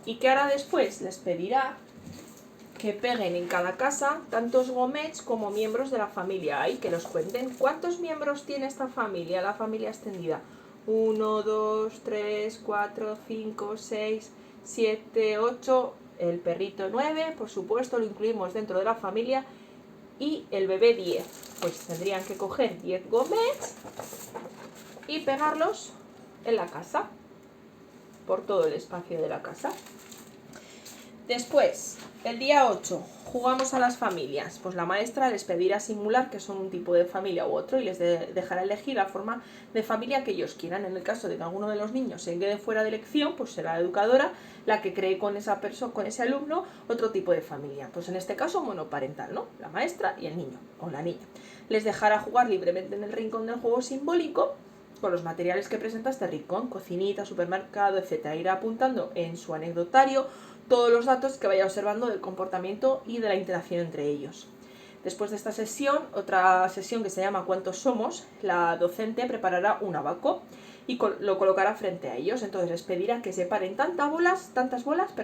¿Y qué hará después? Les pedirá que peguen en cada casa tantos gomets como miembros de la familia hay, que los cuenten. ¿Cuántos miembros tiene esta familia, la familia extendida? 1, 2, 3, 4, 5, 6, 7, 8, el perrito 9, por supuesto, lo incluimos dentro de la familia, y el bebé 10. Pues tendrían que coger 10 gomets y pegarlos en la casa, por todo el espacio de la casa. Después, el día 8, jugamos a las familias. Pues la maestra les pedirá simular que son un tipo de familia u otro y les dejará elegir la forma de familia que ellos quieran. En el caso de que alguno de los niños se quede fuera de elección, pues será la educadora la que cree con esa persona, con ese alumno, otro tipo de familia. Pues en este caso monoparental, ¿no? La maestra y el niño o la niña. Les dejará jugar libremente en el rincón del juego simbólico con los materiales que presenta este rincón, cocinita, supermercado, etc. Irá apuntando en su anecdotario todos los datos que vaya observando del comportamiento y de la interacción entre ellos. Después de esta sesión, otra sesión que se llama ¿Cuántos somos?, la docente preparará un abaco y lo colocará frente a ellos. Entonces les pedirá que separen tantas bolas,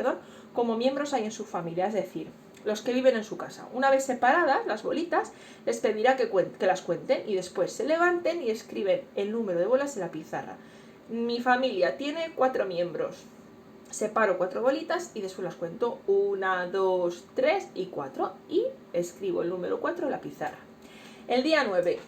como miembros hay en su familia, es decir, los que viven en su casa. Una vez separadas las bolitas, les pedirá que las cuenten y después se levanten y escriben el número de bolas en la pizarra. Mi familia tiene 4 miembros. Separo 4 bolitas y después las cuento 1, 2, 3 y 4 y escribo el número 4 en la pizarra. El día 9,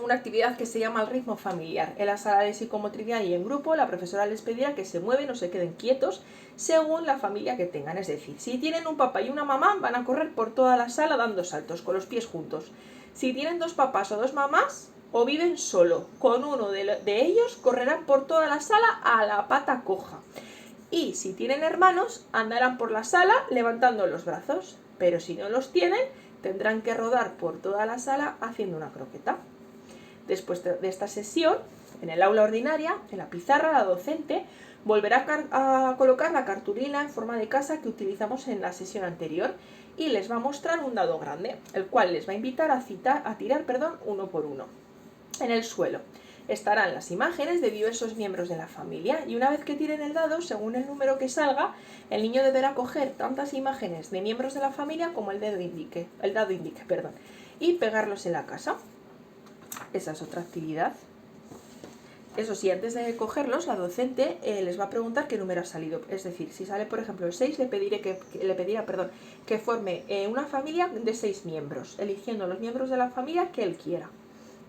una actividad que se llama el ritmo familiar. En la sala de psicomotricidad y en grupo, la profesora les pedirá que se mueven o se queden quietos según la familia que tengan. Es decir, si tienen un papá y una mamá, van a correr por toda la sala dando saltos con los pies juntos. Si tienen 2 papás o 2 mamás, o viven solo, con uno de ellos correrán por toda la sala a la pata coja. Y si tienen hermanos, andarán por la sala levantando los brazos, pero si no los tienen, tendrán que rodar por toda la sala haciendo una croqueta. Después de esta sesión, en el aula ordinaria, en la pizarra, la docente volverá a colocar la cartulina en forma de casa que utilizamos en la sesión anterior y les va a mostrar un dado grande, el cual les va a invitar a tirar uno por uno en el suelo. Estarán las imágenes de diversos miembros de la familia y una vez que tiren el dado, según el número que salga, el niño deberá coger tantas imágenes de miembros de la familia como el dado indique, y pegarlos en la casa. Esa es otra actividad. Eso sí, antes de cogerlos, la docente les va a preguntar qué número ha salido. Es decir, si sale, por ejemplo, el 6, le pedirá que forme una familia de 6 miembros, eligiendo los miembros de la familia que él quiera.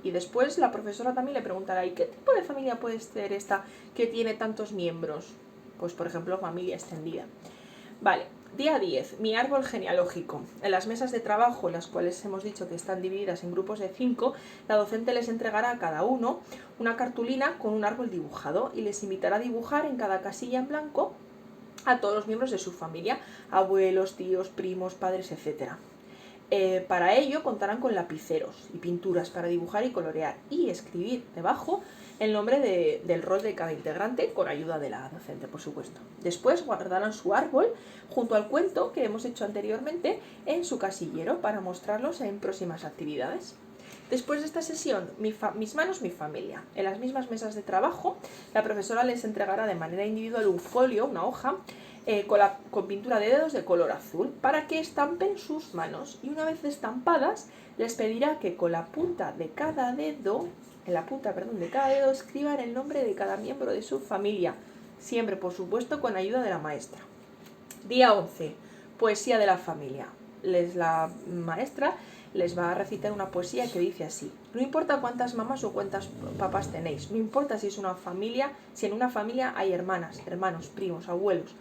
Y después la profesora también le preguntará, ¿y qué tipo de familia puede ser esta que tiene tantos miembros? Pues, por ejemplo, familia extendida. Vale, día 10, mi árbol genealógico. En las mesas de trabajo, las cuales hemos dicho que están divididas en grupos de 5, la docente les entregará a cada uno una cartulina con un árbol dibujado y les invitará a dibujar en cada casilla en blanco a todos los miembros de su familia, abuelos, tíos, primos, padres, etc. Para ello contarán con lapiceros y pinturas para dibujar y colorear y escribir debajo el nombre del rol de cada integrante con ayuda de la docente, por supuesto. Después guardarán su árbol junto al cuento que hemos hecho anteriormente en su casillero para mostrarlos en próximas actividades. Después de esta sesión, mis manos, mi familia. En las mismas mesas de trabajo, la profesora les entregará de manera individual un folio, una hoja, con pintura de dedos de color azul para que estampen sus manos, y una vez estampadas les pedirá que con la punta de cada dedo, escriban el nombre de cada miembro de su familia, siempre por supuesto con ayuda de la maestra. Día 11, poesía de la familia. La maestra les va a recitar una poesía que dice así: no importa cuántas mamás o cuántas papás tenéis, no importa si en una familia hay hermanas, hermanos, primos, abuelos,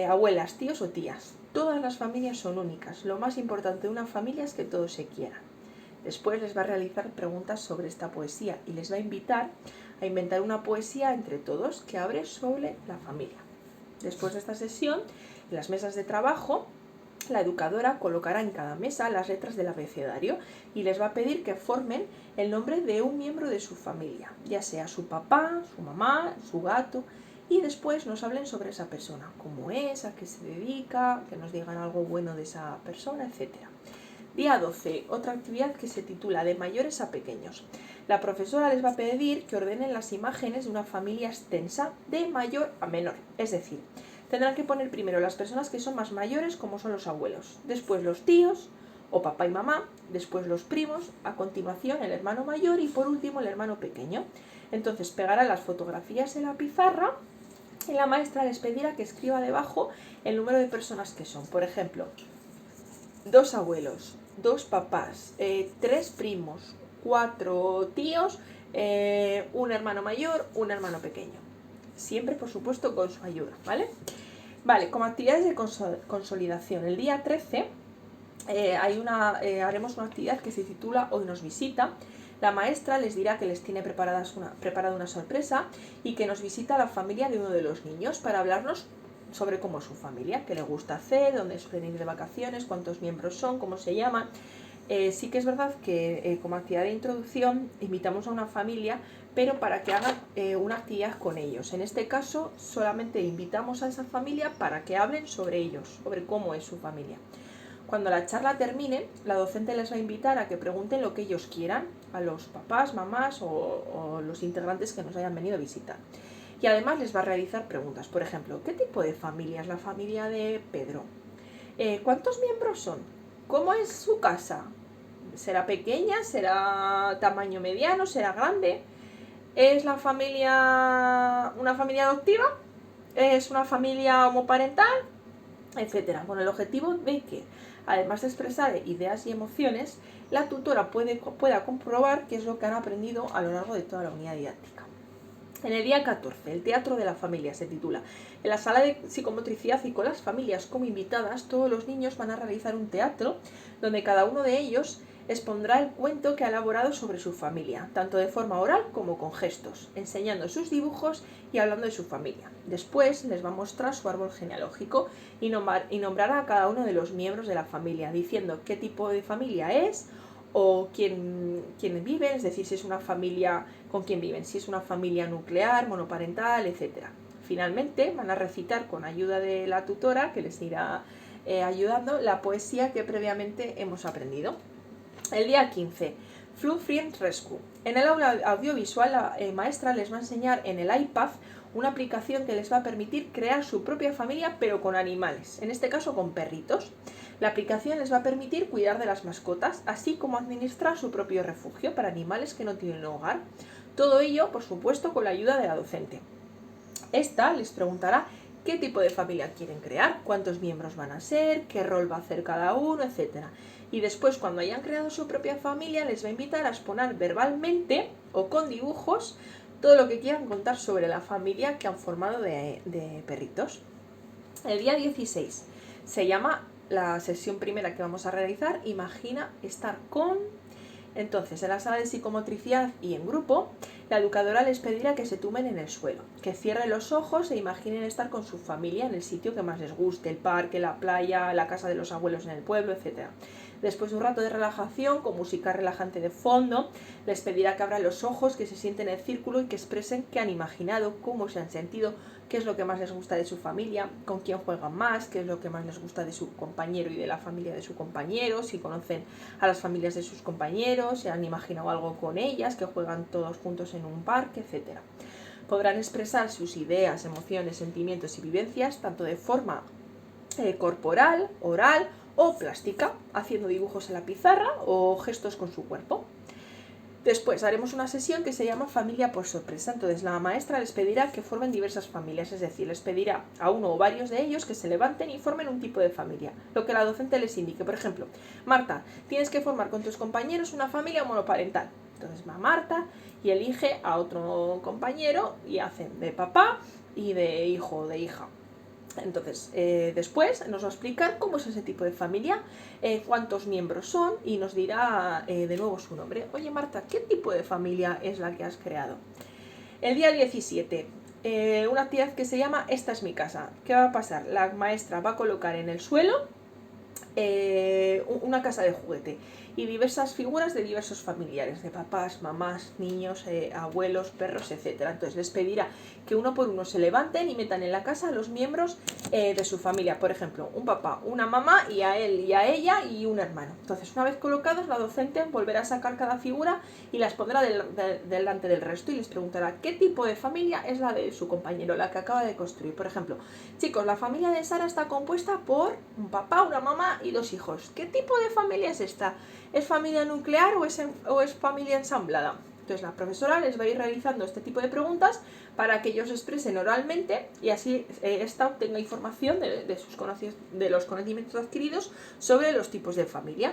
abuelas, tíos o tías. Todas las familias son únicas. Lo más importante de una familia es que todos se quieran. Después les va a realizar preguntas sobre esta poesía y les va a invitar a inventar una poesía entre todos que hable sobre la familia. Después de esta sesión, en las mesas de trabajo, la educadora colocará en cada mesa las letras del abecedario y les va a pedir que formen el nombre de un miembro de su familia, ya sea su papá, su mamá, su gato, y después nos hablen sobre esa persona, cómo es, a qué se dedica, que nos digan algo bueno de esa persona, etc. Día 12, otra actividad que se titula De mayores a pequeños. La profesora les va a pedir que ordenen las imágenes de una familia extensa de mayor a menor, es decir, tendrán que poner primero las personas que son más mayores, como son los abuelos, después los tíos o papá y mamá, después los primos, a continuación el hermano mayor y por último el hermano pequeño. Entonces pegarán las fotografías en la pizarra y la maestra les pedirá que escriba debajo el número de personas que son. Por ejemplo, 2 abuelos, 2 papás, 3 primos, 4 tíos, un hermano mayor, un hermano pequeño. Siempre, por supuesto, con su ayuda, ¿vale? Vale, como actividades de consolidación. El día 13 haremos una actividad que se titula Hoy nos visita. La maestra les dirá que les tiene preparada una sorpresa y que nos visita la familia de uno de los niños para hablarnos sobre cómo es su familia, qué le gusta hacer, dónde suelen ir de vacaciones, cuántos miembros son, cómo se llaman. Sí que es verdad que como actividad de introducción invitamos a una familia, pero para que hagan una actividad con ellos. En este caso solamente invitamos a esa familia para que hablen sobre ellos, sobre cómo es su familia. Cuando la charla termine, la docente les va a invitar a que pregunten lo que ellos quieran a los papás, mamás o los integrantes que nos hayan venido a visitar. Y además les va a realizar preguntas. Por ejemplo, ¿qué tipo de familia es la familia de Pedro? ¿Cuántos miembros son? ¿Cómo es su casa? ¿Será pequeña? ¿Será tamaño mediano? ¿Será grande? ¿Es la familia una familia adoptiva? ¿Es una familia homoparental? Etcétera. Con el objetivo de que, además de expresar ideas y emociones, la tutora pueda comprobar qué es lo que han aprendido a lo largo de toda la unidad didáctica. En el día 14, el teatro de la familia se titula. En la sala de psicomotricidad y con las familias como invitadas, todos los niños van a realizar un teatro donde cada uno de ellos expondrá el cuento que ha elaborado sobre su familia, tanto de forma oral como con gestos, enseñando sus dibujos y hablando de su familia. Después les va a mostrar su árbol genealógico y nombrará a cada uno de los miembros de la familia, diciendo qué tipo de familia es o quién vive, es decir, si es una familia, con quién viven, si es una familia nuclear, monoparental, etc. Finalmente van a recitar con ayuda de la tutora, que les irá ayudando, la poesía que previamente hemos aprendido. El día 15, Friend Rescue. En el aula audiovisual la maestra les va a enseñar en el iPad una aplicación que les va a permitir crear su propia familia pero con animales, en este caso con perritos. La aplicación les va a permitir cuidar de las mascotas, así como administrar su propio refugio para animales que no tienen hogar. Todo ello, por supuesto, con la ayuda de la docente. Esta les preguntará qué tipo de familia quieren crear, cuántos miembros van a ser, qué rol va a hacer cada uno, etc. Y después, cuando hayan creado su propia familia, les va a invitar a exponer verbalmente o con dibujos todo lo que quieran contar sobre la familia que han formado de perritos. El día 16 se llama la sesión primera que vamos a realizar, Imagina estar con... Entonces, en la sala de psicomotricidad y en grupo, la educadora les pedirá que se tumben en el suelo, que cierren los ojos e imaginen estar con su familia en el sitio que más les guste, el parque, la playa, la casa de los abuelos en el pueblo, etc. Después de un rato de relajación, con música relajante de fondo, les pedirá que abran los ojos, que se sienten en el círculo y que expresen qué han imaginado, cómo se han sentido, qué es lo que más les gusta de su familia, con quién juegan más, qué es lo que más les gusta de su compañero y de la familia de su compañero, si conocen a las familias de sus compañeros, si han imaginado algo con ellas, que juegan todos juntos en un parque, etc. Podrán expresar sus ideas, emociones, sentimientos y vivencias tanto de forma corporal, oral o plástica, haciendo dibujos en la pizarra o gestos con su cuerpo. Después haremos una sesión que se llama familia por sorpresa. Entonces la maestra les pedirá que formen diversas familias, es decir, les pedirá a uno o varios de ellos que se levanten y formen un tipo de familia, lo que la docente les indique. Por ejemplo, Marta, tienes que formar con tus compañeros una familia monoparental. Entonces va Marta y elige a otro compañero y hacen de papá y de hijo o de hija. Entonces, después nos va a explicar cómo es ese tipo de familia, cuántos miembros son y nos dirá de nuevo su nombre. Oye Marta, ¿qué tipo de familia es la que has creado? El día 17, una actividad que se llama Esta es mi casa. ¿Qué va a pasar? La maestra va a colocar en el suelo una casa de juguete y diversas figuras de diversos familiares, de papás, mamás, niños, abuelos, perros, etc. Entonces les pedirá que uno por uno se levanten y metan en la casa a los miembros de su familia. Por ejemplo, un papá, una mamá y a él y a ella y un hermano. Entonces, una vez colocados, la docente volverá a sacar cada figura y las pondrá delante del resto y les preguntará qué tipo de familia es la de su compañero, la que acaba de construir. Por ejemplo, chicos, la familia de Sara está compuesta por un papá, una mamá y 2 hijos. ¿Qué tipo de familia es esta? ¿Es familia nuclear o es familia ensamblada? Entonces la profesora les va a ir realizando este tipo de preguntas para que ellos expresen oralmente y así esta obtenga información de los conocimientos adquiridos sobre los tipos de familia.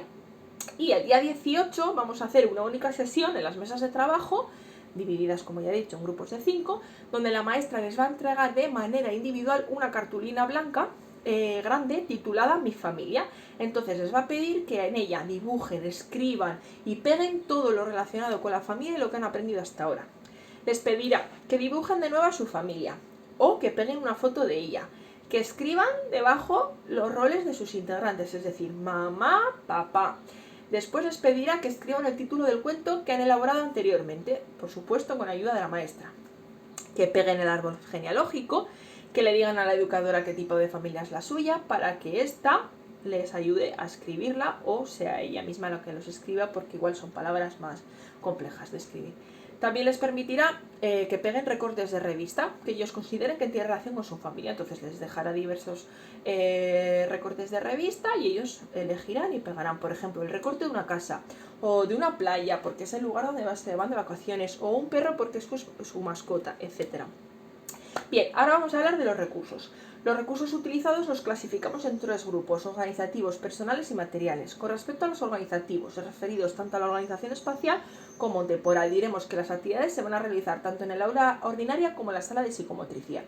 Y el día 18 vamos a hacer una única sesión en las mesas de trabajo, divididas, como ya he dicho, en grupos de 5, donde la maestra les va a entregar de manera individual una cartulina blanca grande titulada Mi familia. Entonces les va a pedir que en ella dibujen, escriban y peguen todo lo relacionado con la familia y lo que han aprendido hasta ahora. Les pedirá que dibujen de nuevo a su familia o que peguen una foto de ella, que escriban debajo los roles de sus integrantes, es decir, mamá, papá. Después les pedirá que escriban el título del cuento que han elaborado anteriormente, por supuesto con ayuda de la maestra. Que peguen el árbol genealógico, que le digan a la educadora qué tipo de familia es la suya para que ésta les ayude a escribirla o sea ella misma la que los escriba, porque igual son palabras más complejas de escribir. También les permitirá que peguen recortes de revista que ellos consideren que tienen relación con su familia. Entonces les dejará diversos recortes de revista y ellos elegirán y pegarán, por ejemplo, el recorte de una casa o de una playa porque es el lugar donde se van de vacaciones, o un perro porque es su mascota, etc. Bien, ahora vamos a hablar de los recursos. Los recursos utilizados los clasificamos en 3 grupos: organizativos, personales y materiales. Con respecto a los organizativos, referidos tanto a la organización espacial como temporal, diremos que las actividades se van a realizar tanto en el aula ordinaria como en la sala de psicomotricidad.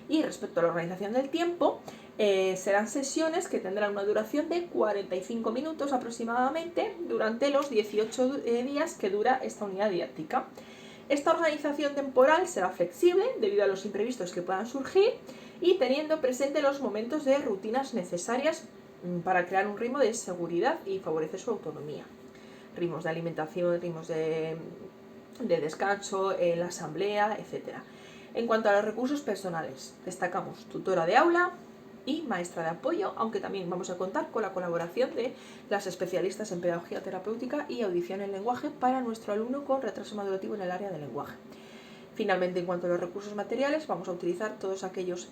Y respecto a la organización del tiempo, serán sesiones que tendrán una duración de 45 minutos aproximadamente durante los 18 días que dura esta unidad didáctica. Esta organización temporal será flexible debido a los imprevistos que puedan surgir y teniendo presente los momentos de rutinas necesarias para crear un ritmo de seguridad y favorecer su autonomía. Ritmos de alimentación, ritmos de descanso, la asamblea, etc. En cuanto a los recursos personales, destacamos tutora de aula, y maestra de apoyo, aunque también vamos a contar con la colaboración de las especialistas en pedagogía terapéutica y audición en lenguaje para nuestro alumno con retraso madurativo en el área del lenguaje. Finalmente, en cuanto a los recursos materiales, vamos a utilizar todos aquellos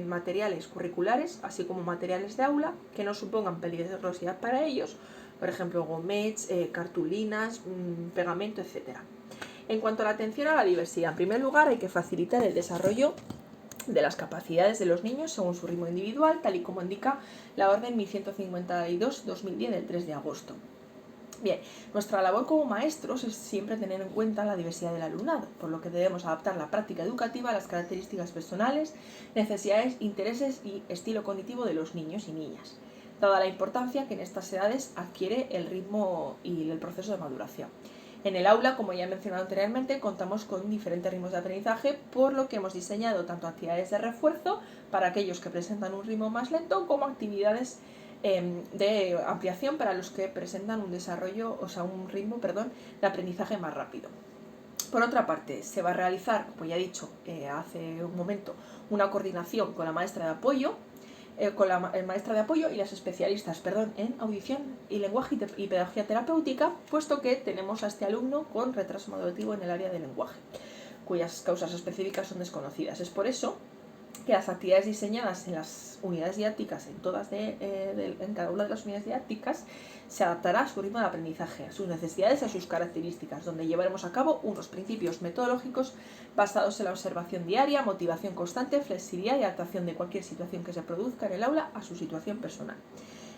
materiales curriculares, así como materiales de aula que no supongan peligrosidad para ellos, por ejemplo, gomets, cartulinas, pegamento, etc. En cuanto a la atención a la diversidad, en primer lugar hay que facilitar el desarrollo de las capacidades de los niños según su ritmo individual, tal y como indica la Orden 1152-2010 del 3 de agosto. Bien, nuestra labor como maestros es siempre tener en cuenta la diversidad del alumnado, por lo que debemos adaptar la práctica educativa a las características personales, necesidades, intereses y estilo cognitivo de los niños y niñas, dada la importancia que en estas edades adquiere el ritmo y el proceso de maduración. En el aula, como ya he mencionado anteriormente, contamos con diferentes ritmos de aprendizaje, por lo que hemos diseñado tanto actividades de refuerzo para aquellos que presentan un ritmo más lento, como actividades de ampliación para los que presentan un ritmo de aprendizaje más rápido. Por otra parte, se va a realizar, como ya he dicho hace un momento, una coordinación con la maestra de apoyo, y las especialistas en audición y lenguaje y pedagogía terapéutica, puesto que tenemos a este alumno con retraso madurativo en el área del lenguaje, cuyas causas específicas son desconocidas. Es por eso que las actividades diseñadas en las unidades didácticas, en cada una de las unidades didácticas, se adaptará a su ritmo de aprendizaje, a sus necesidades y a sus características, donde llevaremos a cabo unos principios metodológicos basados en la observación diaria, motivación constante, flexibilidad y adaptación de cualquier situación que se produzca en el aula a su situación personal.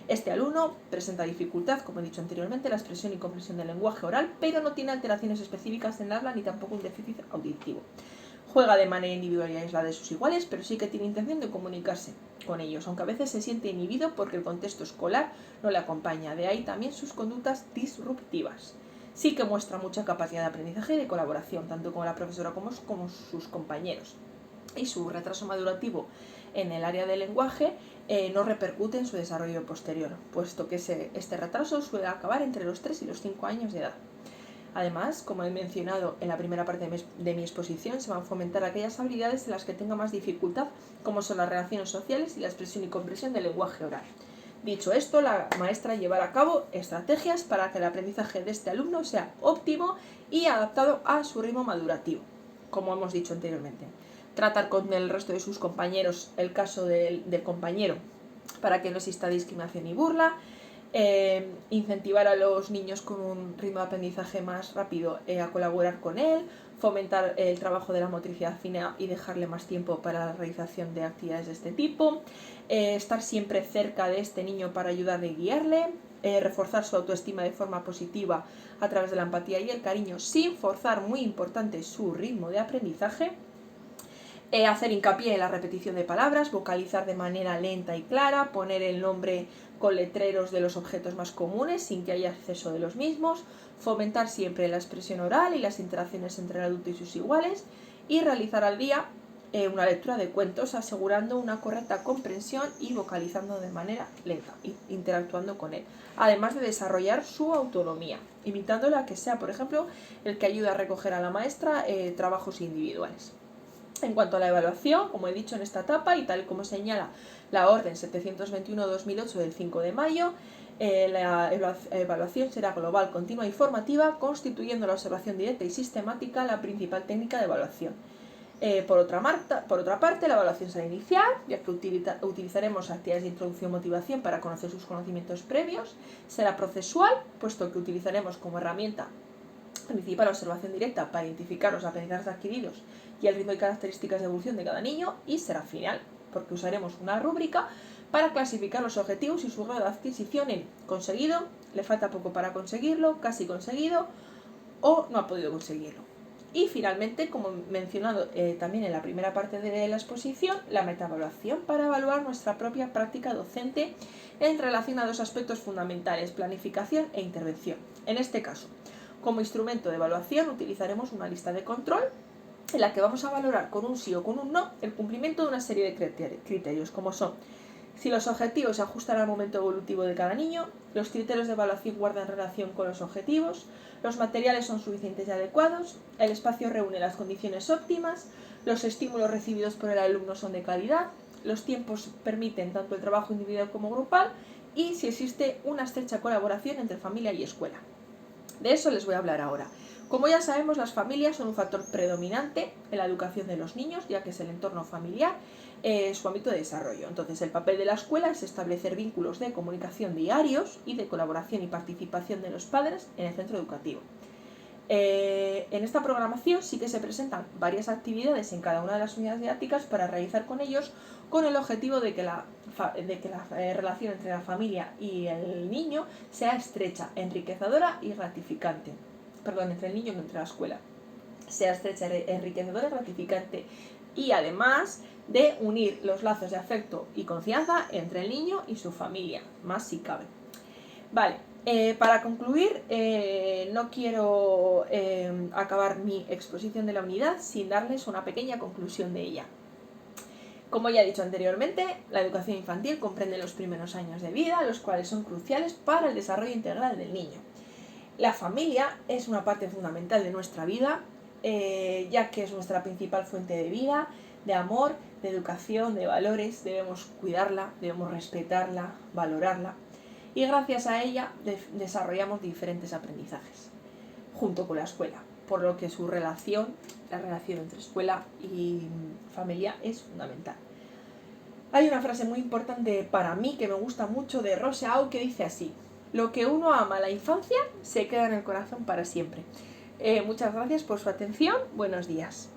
Este alumno presenta dificultad, como he dicho anteriormente, en la expresión y comprensión del lenguaje oral, pero no tiene alteraciones específicas en el habla ni tampoco un déficit auditivo. Juega de manera individual y aislada de sus iguales, pero sí que tiene intención de comunicarse con ellos, aunque a veces se siente inhibido porque el contexto escolar no le acompaña. De ahí también sus conductas disruptivas. Sí que muestra mucha capacidad de aprendizaje y de colaboración, tanto con la profesora como sus compañeros. Y su retraso madurativo en el área del lenguaje no repercute en su desarrollo posterior, puesto que este retraso suele acabar entre los 3 y los 5 años de edad. Además, como he mencionado en la primera parte de mi exposición, se van a fomentar aquellas habilidades en las que tenga más dificultad, como son las relaciones sociales y la expresión y comprensión del lenguaje oral. Dicho esto, la maestra llevará a cabo estrategias para que el aprendizaje de este alumno sea óptimo y adaptado a su ritmo madurativo, como hemos dicho anteriormente. Tratar con el resto de sus compañeros el caso del compañero para que no exista discriminación y burla. Incentivar a los niños con un ritmo de aprendizaje más rápido a colaborar con él, fomentar el trabajo de la motricidad fina y dejarle más tiempo para la realización de actividades de este tipo, estar siempre cerca de este niño para ayudarle y guiarle, reforzar su autoestima de forma positiva a través de la empatía y el cariño sin forzar, muy importante, su ritmo de aprendizaje. Hacer hincapié en la repetición de palabras, vocalizar de manera lenta y clara, poner el nombre con letreros de los objetos más comunes sin que haya exceso de los mismos, fomentar siempre la expresión oral y las interacciones entre el adulto y sus iguales y realizar al día una lectura de cuentos asegurando una correcta comprensión y vocalizando de manera lenta, interactuando con él, además de desarrollar su autonomía, invitándola a que sea, por ejemplo, el que ayude a recoger a la maestra trabajos individuales. En cuanto a la evaluación, como he dicho en esta etapa y tal como señala la Orden 721-2008 del 5 de mayo, la evaluación será global, continua y formativa, constituyendo la observación directa y sistemática la principal técnica de evaluación. Por otra parte, la evaluación será inicial, ya que utilizaremos actividades de introducción y motivación para conocer sus conocimientos previos. Será procesual, puesto que utilizaremos como herramienta principal la observación directa para identificar los aprendizajes adquiridos y el ritmo y características de evolución de cada niño, y será final, porque usaremos una rúbrica para clasificar los objetivos y su grado de adquisición en conseguido, le falta poco para conseguirlo, casi conseguido o no ha podido conseguirlo. Y finalmente, como he mencionado también en la primera parte de la exposición, la metaevaluación para evaluar nuestra propia práctica docente en relación a dos aspectos fundamentales: planificación e intervención. En este caso, como instrumento de evaluación utilizaremos una lista de control en la que vamos a valorar con un sí o con un no el cumplimiento de una serie de criterios, como son si los objetivos se ajustan al momento evolutivo de cada niño, los criterios de evaluación guardan relación con los objetivos, los materiales son suficientes y adecuados, el espacio reúne las condiciones óptimas, los estímulos recibidos por el alumno son de calidad, los tiempos permiten tanto el trabajo individual como grupal y si existe una estrecha colaboración entre familia y escuela. De eso les voy a hablar ahora. Como ya sabemos, las familias son un factor predominante en la educación de los niños, ya que es el entorno familiar su ámbito de desarrollo. Entonces, el papel de la escuela es establecer vínculos de comunicación diarios y de colaboración y participación de los padres en el centro educativo. En esta programación sí que se presentan varias actividades en cada una de las unidades didácticas para realizar con ellos, con el objetivo de que la relación entre la familia y el niño sea estrecha, enriquecedora y gratificante. Perdón, entre el niño y no entre la escuela. Sea estrecha, enriquecedora y gratificante. Y además de unir los lazos de afecto y confianza entre el niño y su familia, más si cabe. Vale, para concluir, no quiero acabar mi exposición de la unidad sin darles una pequeña conclusión de ella. Como ya he dicho anteriormente, la educación infantil comprende los primeros años de vida, los cuales son cruciales para el desarrollo integral del niño. La familia es una parte fundamental de nuestra vida, ya que es nuestra principal fuente de vida, de amor, de educación, de valores. Debemos cuidarla, debemos respetarla, valorarla. Y gracias a ella desarrollamos diferentes aprendizajes, junto con la escuela, por lo que su relación, la relación entre escuela y familia es fundamental. Hay una frase muy importante para mí que me gusta mucho de Rousseau que dice así: lo que uno ama a la infancia se queda en el corazón para siempre. Muchas gracias por su atención, buenos días.